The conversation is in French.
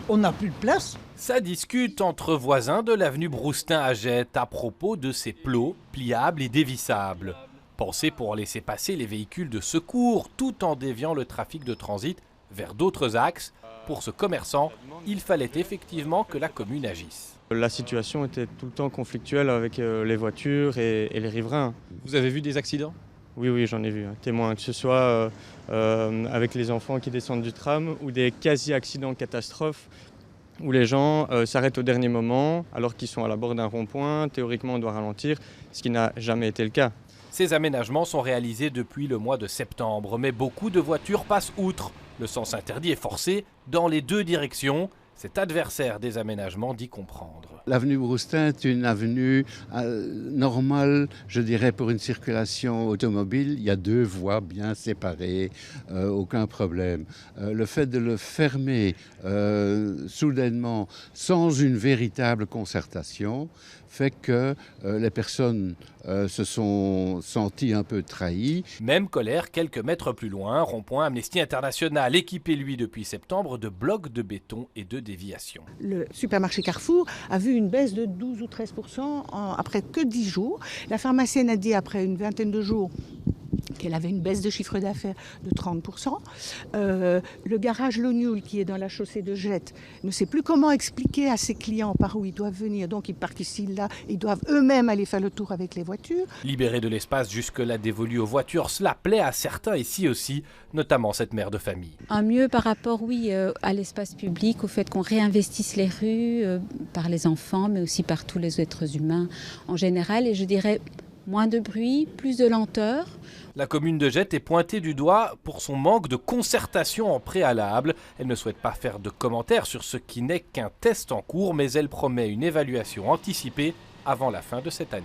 On n'a plus de place. Ça discute entre voisins de l'avenue Broustin à Jette à propos de ces plots pliables et dévissables. Pensés pour laisser passer les véhicules de secours tout en déviant le trafic de transit vers d'autres axes. Pour ce commerçant, il fallait effectivement que la commune agisse. La situation était tout le temps conflictuelle avec les voitures et les riverains. Vous avez vu des accidents ? Oui, j'en ai vu, témoin, que ce soit avec les enfants qui descendent du tram ou des quasi-accidents catastrophes où les gens s'arrêtent au dernier moment alors qu'ils sont à la bord d'un rond-point. Théoriquement, on doit ralentir, ce qui n'a jamais été le cas. Ces aménagements sont réalisés depuis le mois de septembre, mais beaucoup de voitures passent outre. Le sens interdit est forcé dans les deux directions. Cet adversaire des aménagements dit comprendre. L'avenue Broustin est une avenue normale, je dirais, pour une circulation automobile. Il y a deux voies bien séparées, aucun problème. Le fait de le fermer soudainement, sans une véritable concertation, fait que les personnes se sont senties un peu trahies. Même colère quelques mètres plus loin, rond-point Amnesty International, équipé lui depuis septembre de blocs de béton et de déviations. Le supermarché Carrefour a vu une baisse de 12 ou 13% après que 10 jours. La pharmacienne a dit après une vingtaine de jours qu'elle avait une baisse de chiffre d'affaires de 30%. Le garage Lognoul, qui est dans la chaussée de Jette, ne sait plus comment expliquer à ses clients par où ils doivent venir. Donc ils partent ici, là, ils doivent eux-mêmes aller faire le tour avec les voitures. Libérer de l'espace jusque-là dévolu aux voitures, cela plaît à certains ici aussi, notamment cette mère de famille. Un mieux par rapport, à l'espace public, au fait qu'on réinvestisse les rues par les enfants, mais aussi par tous les êtres humains en général. Et je dirais moins de bruit, plus de lenteur. La commune de Jette est pointée du doigt pour son manque de concertation en préalable. Elle ne souhaite pas faire de commentaires sur ce qui n'est qu'un test en cours, mais elle promet une évaluation anticipée avant la fin de cette année.